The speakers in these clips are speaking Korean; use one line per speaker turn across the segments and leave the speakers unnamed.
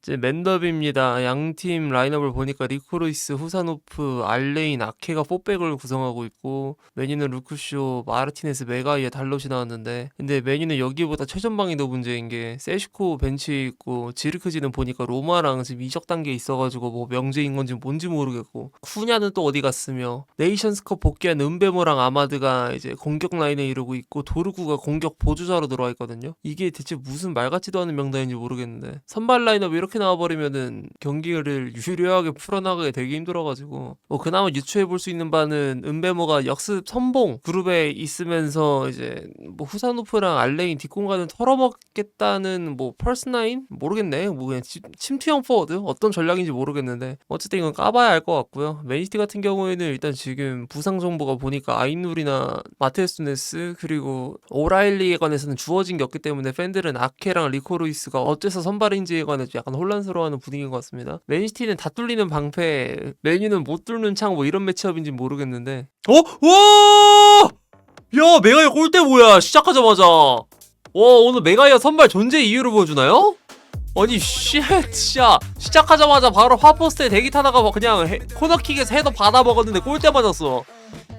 이제 맨더비입니다. 양팀 라인업을 보니까 리코로이스, 후사노프, 알레인, 아케가 4백을 구성하고 있고 메뉴는 루크쇼, 마르티네스, 메가이에 달롯이 나왔는데 근데 메뉴는 여기보다 최전방이 더 문제인 게 세슈코 벤치에 있고 지르크지는 보니까 로마랑 지금 이적 단계에 있어가지고 뭐 명제인 건지 뭔지 모르겠고 쿠냐는 또 어디 갔으며 네이션스컵 복귀한 은베모랑 아마드가 이제 공격 라인에 이르고 있고 도르구가 공격 보조자로 들어와 있거든요. 이게 대체 무슨 말 같지도 않은 명단인지 모르겠는데 선발 라인업이 이렇게 나와버리면은 경기를 유리하게 풀어나가게 되게 힘들어가지고 뭐 그나마 유추해볼 수 있는 바는 은베모가 역습 선봉 그룹에 있으면서 이제 뭐 후사노프랑 알레인 뒷공간을 털어먹겠다는 뭐 펄스나인? 모르겠네. 뭐 그냥 침투형 포워드? 어떤 전략인지 모르겠는데 어쨌든 이건 까봐야 알 것 같고요. 맨시티 같은 경우에는 일단 지금 부상 정보가 보니까 아이누리나 마테우스 누네스 그리고 오라일리에 관해서는 주어진 게 없기 때문에 팬들은 아케랑 리코루이스가 어째서 선발인지에 관해서 약간 혼란스러워하는 분위기인 것 같습니다. 맨시티는 다 뚫리는 방패, 메뉴는 못 뚫는 창 뭐 이런 매치업인지 모르겠는데 와! 야 메가이어 골대 뭐야 시작하자마자 와 오늘 메가이어 선발 존재 이유를 보여주나요? 아니 쉣 진짜 시작하자마자 바로 하포스트에 대기 타다가 그냥 코너킥에서 헤더 받아 먹었는데 골대 맞았어.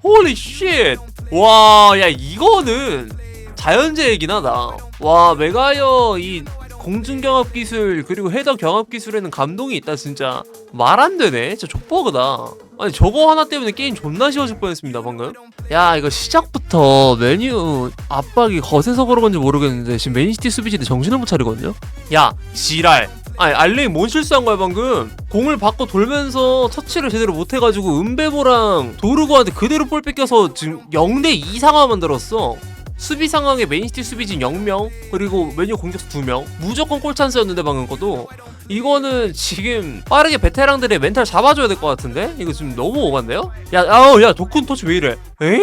홀리 쉣. 와 야 이거는 자연재해이긴 하다. 와 메가이어 이 공중경합 기술 그리고 헤더 경합 기술에는 감동이 있다 진짜. 말 안 되네 진짜 족버그다. 아니 저거 하나 때문에 게임 존나 쉬워질 뻔했습니다 방금. 야 이거 시작부터 메뉴 압박이 거세서 그런 건지 모르겠는데 지금 맨시티 수비진이 정신을 못 차리거든요. 야 지랄. 아니 알레인 뭔 실수한 거야 방금. 공을 받고 돌면서 터치를 제대로 못해가지고 은베모랑 도르고한테 그대로 볼 뺏겨서 지금 0대2 상황 만들었어. 수비 상황에 맨시티 수비진 0명 그리고 메뉴 공격수 2명 무조건 골 찬스였는데 방금 것도 이거는 지금 빠르게 베테랑들의 멘탈 잡아줘야 될 것 같은데? 이거 지금 너무 오반데요? 야 도쿤 터치 왜 이래? 에?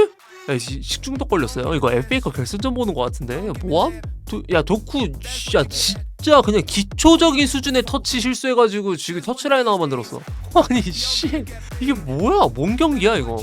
야 식중독 걸렸어요. 이거 FA컵 결승전 보는 것 같은데? 뭐함? 야 도쿠 야 진짜 그냥 기초적인 수준의 터치 실수해가지고 지금 터치라인 하나 만들었어. 아니 씨 이게 뭐야? 뭔 경기야 이거?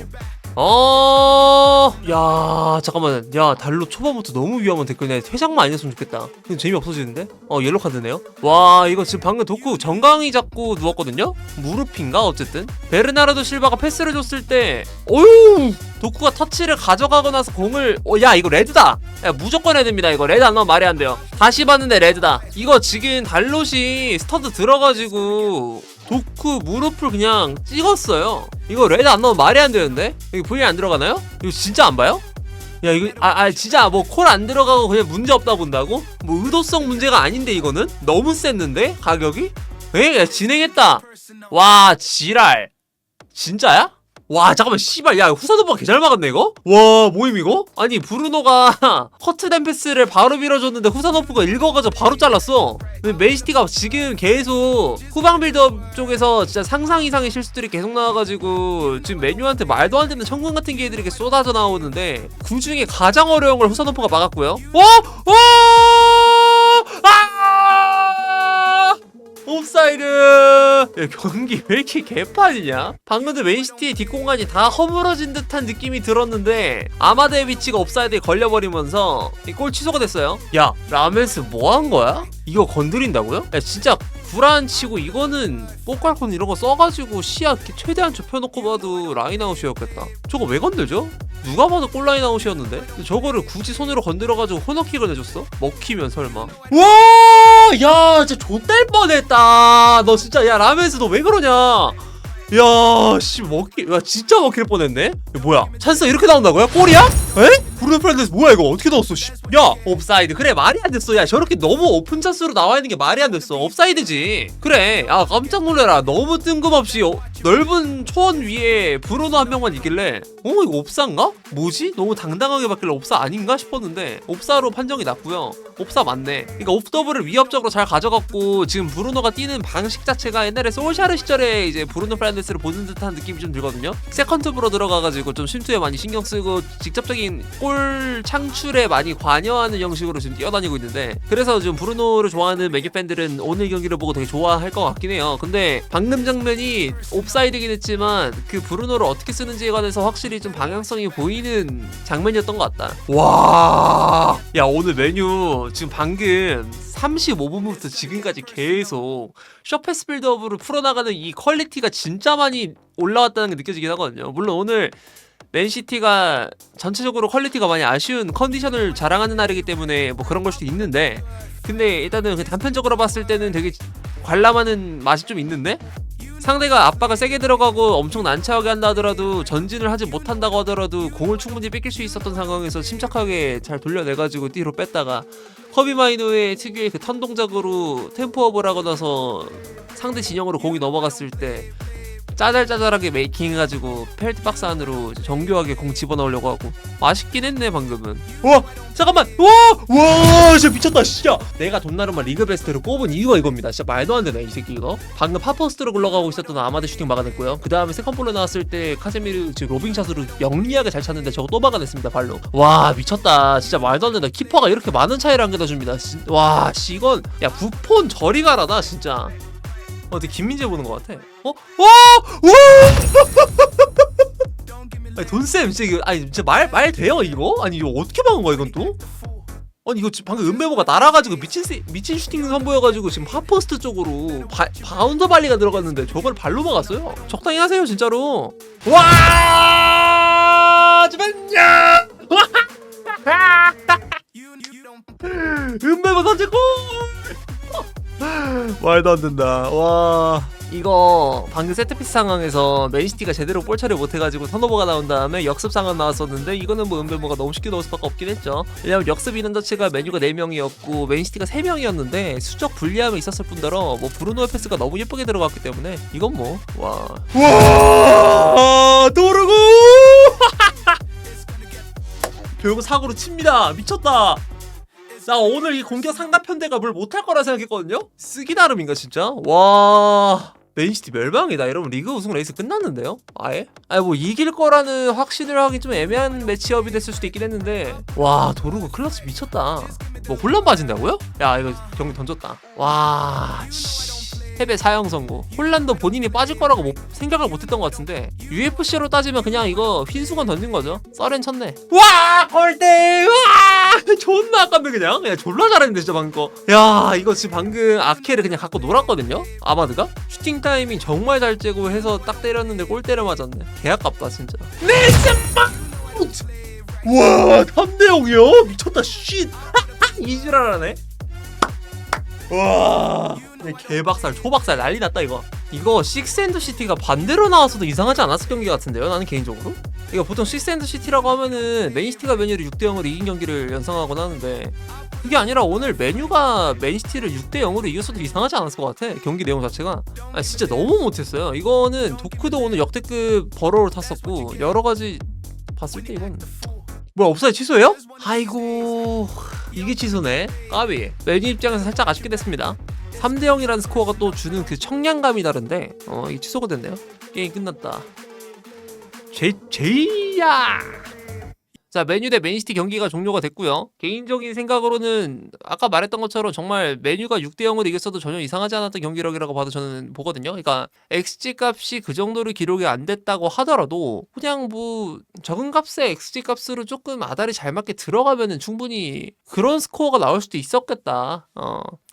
야 잠깐만 야 달로 초반부터 너무 위험한 댓글이네. 퇴장만 아니었으면 좋겠다. 근데 재미 없어지는데? 옐로 카드네요. 와 이거 지금 방금 도쿠 정강이 잡고 누웠거든요? 무릎인가 어쨌든 베르나르도 실바가 패스를 줬을 때 어휴 도쿠가 터치를 가져가고 나서 공을 야 이거 레드다. 야 무조건 레드입니다. 이거 레드 안 나오면 말이 안 돼요. 다시 봤는데 레드다. 이거 지금 달롯이 스터드 들어가지고 도쿠 무릎을 그냥 찍었어요. 이거 레드 안 나오면 말이 안 되는데? 이거 V 안 들어가나요? 이거 진짜 안 봐요? 야 이거 진짜 뭐 콜 안 들어가고 그냥 문제 없다 본다고? 뭐 의도성 문제가 아닌데 이거는? 너무 셌는데? 가격이? 야 진행했다. 와 지랄. 진짜야? 와 잠깐만 씨발 야 후사노프가 개잘 막았네 이거? 와 뭐임 이거? 아니 브루노가 커트된 패스를 바로 밀어줬는데 후사노프가 읽어가지고 바로 잘랐어. 근데 맨시티가 지금 계속 후방 빌드업 쪽에서 진짜 상상 이상의 실수들이 계속 나와가지고 지금 메뉴한테 말도 안 되는 천군 같은 기회들이 이렇게 쏟아져 나오는데 그 중에 가장 어려운 걸 후사노프가 막았고요. 옵사이드! 야 경기 왜 이렇게 개판이냐? 방금도 맨시티의 뒷공간이 다 허물어진 듯한 느낌이 들었는데 아마드의 위치가 옵사이드에 걸려버리면서 이 골 취소가 됐어요. 야 라멘스 뭐한 거야? 이거 건드린다고요? 야 진짜 구라치고 이거는 뽀깔콘 이런 거 써가지고 시야 최대한 좁혀놓고 봐도 라인아웃이었겠다. 저거 왜 건들죠? 누가 봐도 골라인아웃이었는데 저거를 굳이 손으로 건드려가지고 코너킥을 내줬어? 먹히면 설마. 와! 야 진짜 좆될 뻔했다. 너 진짜 야 라멘스 너 왜 그러냐? 야 씨 야 진짜 먹힐 뻔했네. 뭐야 찬스가 이렇게 나온다고요? 골이야? 에? 브루노 페르난데스 뭐야 이거 어떻게 넣었어? 야 옵사이드. 그래 말이 안 됐어. 야 저렇게 너무 오픈 찬스로 나와 있는 게 말이 안 됐어. 옵사이드지. 그래 야 깜짝 놀래라. 너무 뜬금없이 넓은 초원 위에 브루노 한 명만 있길래 이거 옵사인가? 뭐지? 너무 당당하게 받길래 옵사 아닌가 싶었는데 옵사로 판정이 났고요. 옵사 맞네. 그러니까 옵더블을 위협적으로 잘 가져갔고 지금 브루노가 뛰는 방식 자체가 옛날에 소울샤르 시절에 이제 브루노 페르난데스를 보는 듯한 느낌이 좀 들거든요. 세컨트브로 들어가가지고 좀 쉼투에 많이 신경 쓰고 직접적인 골 창출에 많이 관여하는 형식으로 지금 뛰어다니고 있는데 그래서 지금 브루노를 좋아하는 매규 팬들은 오늘 경기를 보고 되게 좋아할 것 같긴 해요. 근데 방금 장면이 옵사이드긴 했지만 그 브루노를 어떻게 쓰는지에 관해서 확실히 좀 방향성이 보이는 장면이었던 것 같다. 와, 야 오늘 메뉴 지금 방금 35분부터 지금까지 계속 셔패스 빌드업으로 풀어나가는 이 퀄리티가 진짜 많이 올라왔다는 게 느껴지긴 하거든요. 물론 오늘 맨시티가 전체적으로 퀄리티가 많이 아쉬운 컨디션을 자랑하는 날이기 때문에 뭐 그런 걸 수도 있는데, 근데 일단은 그 단편적으로 봤을 때는 되게 관람하는 맛이 좀 있는데, 상대가 압박을 세게 들어가고 엄청 난처하게 한다 하더라도, 전진을 하지 못한다고 하더라도 공을 충분히 뺏길 수 있었던 상황에서 침착하게 잘 돌려내가지고 뒤로 뺐다가 커비 마이노의 특유의 그 턴 동작으로 템포업을 하고 나서 상대 진영으로 공이 넘어갔을 때 짜잘짜잘하게 메이킹해가지고 페널티 박스 안으로 정교하게 공 집어넣으려고 하고 맛있긴 했네 방금은. 와 잠깐만, 와 진짜 미쳤다 진짜. 내가 돈나르마 리그 베스트를 꼽은 이유가 이겁니다. 진짜 말도 안 되네 이 새끼 이거. 방금 파포스트로 굴러가고 있었던 아마드 슈팅 막아냈고요. 그 다음에 세컨볼로 나왔을 때 카제미르 지금 로빙샷으로 영리하게 잘 찼는데 저거 또 막아냈습니다 발로. 와 미쳤다 진짜 말도 안 된다. 키퍼가 이렇게 많은 차이를 안겨다 줍니다. 와 씨 이건 야 부폰 저리 가라다 진짜. 어때 김민재 보는 것 같아. 아니 돈쌤 진짜 이거 아니 진짜 말 돼요 이거? 아니 이거 어떻게 막은 거야 이건 또? 아니 이거 지금 방금 은메모가 날아가지고 미친 슈팅 선보여가지고 지금 하퍼스트 쪽으로 바운더 발리가 들어갔는데 저걸 발로 막았어요. 적당히 하세요 진짜로. 와 잠깐만요. 은메모 선제골. 말도 안 된다. 와 이거 방금 세트피스 상황에서 맨시티가 제대로 볼 처리 못해가지고 턴오버가 나온 다음에 역습 상황 나왔었는데, 이거는 뭐 은벤모가 너무 쉽게 넣을 수밖에 없긴 했죠. 왜냐면 역습 인원 자체가 메뉴가 4명이었고 맨시티가 3명이었는데 수적 불리함이 있었을 뿐더러 뭐 브루노의 패스가 너무 예쁘게 들어갔기 때문에 이건 뭐 와 도르구 결국 사고로 칩니다. 미쳤다. 나 오늘 이 공격 상가편대가 뭘 못할 거라 생각했거든요? 쓰기 나름인가 진짜? 와 맨시티 멸망이다. 여러분 리그 우승 레이스 끝났는데요? 아예? 아니 뭐 이길 거라는 확신을 하기 좀 애매한 매치업이 됐을 수도 있긴 했는데, 와 도르고 클러치 미쳤다. 뭐 혼란 빠진다고요? 야 이거 경기 던졌다. 와 패배 4형 선고. 혼란도 본인이 빠질 거라고 생각을 못했던 것 같은데 UFC로 따지면 그냥 이거 흰수건 던진 거죠. 썰엔 쳤네. 와 골대. 와 존나 아깝네 그냥. 야 졸라 잘했는데 진짜 방금 거. 야 이거 지금 방금 아케를 그냥 갖고 놀았거든요 아마드가. 슈팅 타이밍 정말 잘 째고 해서 딱 때렸는데 골대를 맞았네. 개 아깝다 진짜. 와 3대0이요? 미쳤다 쉿. 이지랄하네. 와 개박살 초박살 난리 났다 이거. 이거 식스앤드시티가 반대로 나와서도 이상하지 않았을 경기 같은데요 나는 개인적으로. 이거 보통 식스앤드시티라고 하면은 맨시티가 메뉴를 6대0으로 이긴 경기를 연상하곤 하는데, 그게 아니라 오늘 메뉴가 맨시티를 6대0으로 이겼어도 이상하지 않았을 것 같아 경기 내용 자체가. 아니 진짜 너무 못했어요. 이거는 도크도 오늘 역대급 버러를 탔었고 여러가지 봤을 때 이건 뭐야 옵사이드 취소예요? 아이고 이게 취소네. 까비. 메뉴 입장에서 살짝 아쉽게 됐습니다. 3대0이라는 스코어가 또 주는 그 청량감이 다른데 이게 취소가 됐네요. 게임 끝났다. 제이야. 자 메뉴 대 맨시티 경기가 종료가 됐고요. 개인적인 생각으로는 아까 말했던 것처럼 정말 메뉴가 6대0으로 이겼어도 전혀 이상하지 않았던 경기력이라고 봐도 저는 보거든요. 그러니까 XG 값이 그 정도로 기록이 안 됐다고 하더라도 그냥 뭐 적은 값의 XG 값으로 조금 아다리 잘 맞게 들어가면은 충분히 그런 스코어가 나올 수도 있었겠다.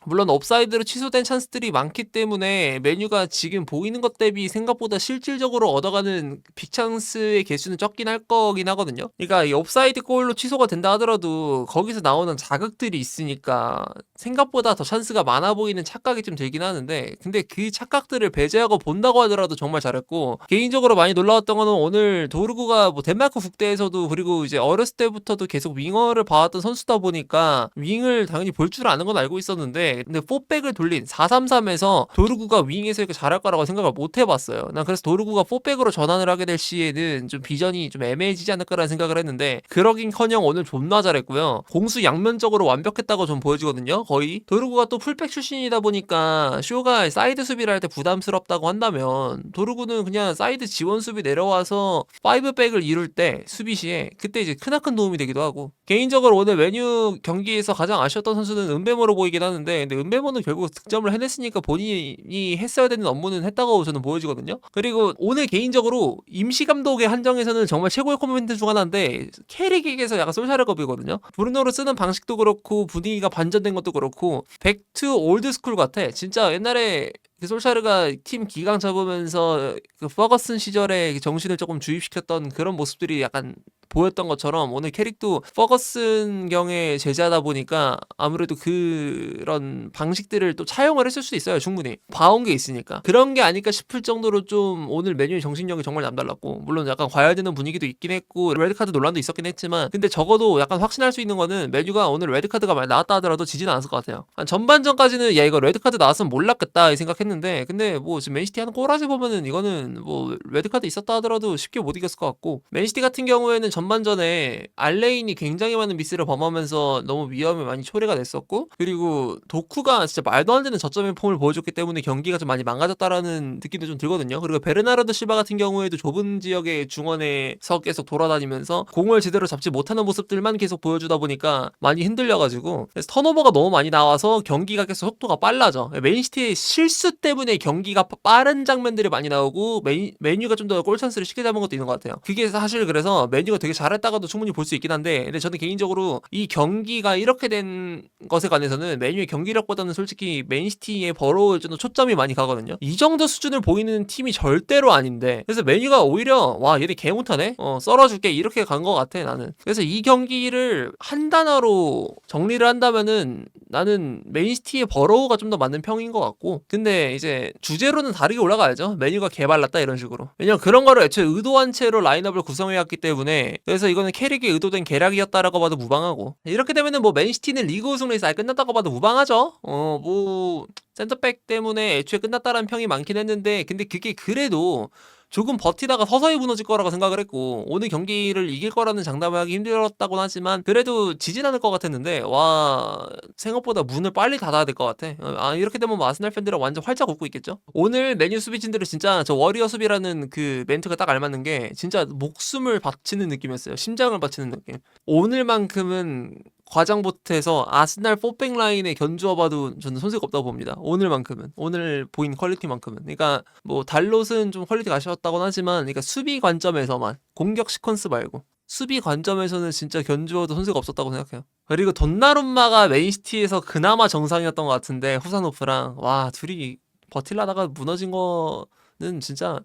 물론 업사이드로 취소된 찬스들이 많기 때문에 메뉴가 지금 보이는 것 대비 생각보다 실질적으로 얻어가는 빅찬스의 개수는 적긴 할 거긴 하거든요. 그러니까 이 업사이드 골로 취소가 된다 하더라도 거기서 나오는 자극들이 있으니까 생각보다 더 찬스가 많아 보이는 착각이 좀 들긴 하는데, 근데 그 착각들을 배제하고 본다고 하더라도 정말 잘했고, 개인적으로 많이 놀라웠던 거는 오늘 도르구가 뭐 덴마크 국대에서도 그리고 이제 어렸을 때부터도 계속 윙어를 봐왔던 선수다 보니까 윙을 당연히 볼 줄 아는 건 알고 있었는데, 근데 4백을 돌린 4-3-3에서 도르구가 윙에서 이렇게 잘할 거라고 생각을 못 해봤어요. 난 그래서 도르구가 4백으로 전환을 하게 될 시에는 좀 비전이 좀 애매해지지 않을까라는 생각을 했는데, 그러긴커녕 오늘 존나 잘했고요. 공수 양면적으로 완벽했다고 좀 보여지거든요. 거의 도르구가 또 풀백 출신이다 보니까 쇼가 사이드 수비를 할 때 부담스럽다고 한다면, 도르구는 그냥 사이드 지원 수비 내려와서 5백을 이룰 때 수비 시에 그때 이제 크나큰 도움이 되기도 하고. 개인적으로 오늘 메뉴 경기에서 가장 아쉬웠던 선수는 은베모로 보이긴 하는데, 근데 은베모는 결국 득점을 해냈으니까 본인이 했어야 되는 업무는 했다고 저는 보여지거든요. 그리고 오늘 개인적으로 임시 감독의 한정에서는 정말 최고의 코멘트 중 하나인데 캐릭에게서 약간 솔샤르급이거든요. 브루노를 쓰는 방식도 그렇고 분위기가 반전된 것도 그렇고 백투 올드스쿨 같아. 진짜 옛날에 그 솔샤르가 팀 기강 잡으면서 그 퍼거슨 시절에 정신을 조금 주입시켰던 그런 모습들이 약간 보였던 것처럼 오늘 캐릭도 퍼거슨경의 제자다 보니까 아무래도 그런 방식들을 또 차용을 했을 수도 있어요. 충분히 봐온 게 있으니까 그런 게 아닐까 싶을 정도로 좀 오늘 메뉴의 정신력이 정말 남달랐고, 물론 약간 과열되는 분위기도 있긴 했고 레드카드 논란도 있었긴 했지만 근데 적어도 약간 확신할 수 있는 거는 메뉴가 오늘 레드카드가 많이 나왔다 하더라도 지지는 않았을 것 같아요. 한 전반전까지는 야 이거 레드카드 나왔으면 몰랐겠다 이 생각했는데 근데 뭐 지금 맨시티 하는 꼬라지 보면은 이거는 뭐 레드카드 있었다 하더라도 쉽게 못 이겼을 것 같고, 맨시티 같은 경우에는 전반전에 알레인이 굉장히 많은 미스를 범하면서 너무 위험에 많이 초래가 됐었고, 그리고 도쿠가 진짜 말도 안 되는 저점의 폼을 보여줬기 때문에 경기가 좀 많이 망가졌다라는 느낌도 좀 들거든요. 그리고 베르나르도 실바 같은 경우에도 좁은 지역의 중원에서 계속 돌아다니면서 공을 제대로 잡지 못하는 모습들만 계속 보여주다 보니까 많이 흔들려가지고 그래서 턴오버가 너무 많이 나와서 경기가 계속 속도가 빨라져. 맨시티의 실수 때문에 경기가 빠른 장면들이 많이 나오고 메뉴가 좀 더 골찬스를 쉽게 잡은 것도 있는 것 같아요. 그게 사실 그래서 메뉴가 되게 잘했다가도 충분히 볼 수 있긴 한데, 근데 저는 개인적으로 이 경기가 이렇게 된 것에 관해서는 메뉴의 경기력보다는 솔직히 맨시티의 버로우에 좀 초점이 많이 가거든요. 이 정도 수준을 보이는 팀이 절대로 아닌데, 그래서 메뉴가 오히려 와 얘네 개 못하네, 썰어줄게 이렇게 간 것 같아 나는. 그래서 이 경기를 한 단어로 정리를 한다면은 나는 맨시티의 버로우가 좀 더 맞는 평인 것 같고, 근데 이제 주제로는 다르게 올라가야죠. 메뉴가 개발랐다 이런 식으로. 왜냐면 그런 거를 애초에 의도한 채로 라인업을 구성해왔기 때문에, 그래서 이거는 캐릭의 의도된 계략이었다라고 봐도 무방하고, 이렇게 되면은 뭐 맨시티는 리그 우승 레이스 아예 끝났다고 봐도 무방하죠. 뭐 센터백 때문에 애초에 끝났다라는 평이 많긴 했는데, 근데 그게 그래도 조금 버티다가 서서히 무너질 거라고 생각을 했고, 오늘 경기를 이길 거라는 장담을 하기 힘들었다곤 하지만 그래도 지진 않을 것 같았는데 와 생각보다 문을 빨리 닫아야 될 것 같아. 이렇게 되면 뭐 아스날 팬들은 완전 활짝 웃고 있겠죠. 오늘 메뉴 수비진들은 진짜 저 워리어 수비라는 그 멘트가 딱 알맞는 게 진짜 목숨을 바치는 느낌이었어요. 심장을 바치는 느낌. 오늘만큼은 과장 보트에서 아스날 4백 라인에 견주어봐도 저는 손색 없다고 봅니다. 오늘만큼은, 오늘 보인 퀄리티만큼은. 그러니까 뭐 달롯은 좀 퀄리티가 아쉬웠다곤 하지만, 그러니까 수비 관점에서만, 공격 시퀀스 말고 수비 관점에서는 진짜 견주어도 손색 없었다고 생각해요. 그리고 돈나룸마가 맨시티에서 그나마 정상이었던 것 같은데 후사노프랑 와 둘이 버틸라다가 무너진 거는 진짜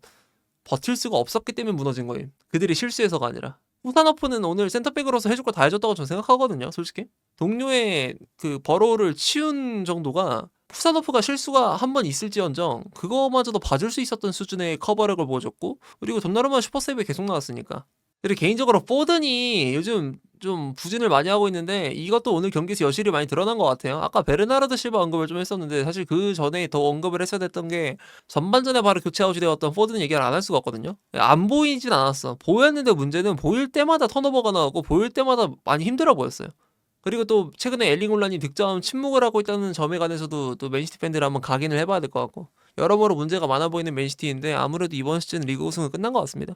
버틸 수가 없었기 때문에 무너진 거예요. 그들이 실수해서가 아니라. 후사노프는 오늘 센터백으로서 해줄 거 다 해줬다고 저는 생각하거든요, 솔직히. 동료의 그 버로우를 치운 정도가, 후사노프가 실수가 한 번 있을지언정 그거마저도 봐줄 수 있었던 수준의 커버력을 보여줬고, 그리고 돈나루마 슈퍼세이브에 계속 나왔으니까. 그리고 개인적으로 포든이 요즘 좀 부진을 많이 하고 있는데 이것도 오늘 경기에서 여실히 많이 드러난 것 같아요. 아까 베르나르드 실바 언급을 좀 했었는데 사실 그 전에 더 언급을 했어야 됐던 게, 전반전에 바로 교체 아웃이 되었던 포든 얘기를 안 할 수가 없거든요. 안 보이진 않았어. 보였는데 문제는 보일 때마다 턴오버가 나오고 보일 때마다 많이 힘들어 보였어요. 그리고 또 최근에 엘링홀란이 득점 침묵을 하고 있다는 점에 관해서도 또 맨시티 팬들 한번 각인을 해봐야 될 것 같고, 여러모로 문제가 많아 보이는 맨시티인데 아무래도 이번 시즌 리그 우승은 끝난 것 같습니다.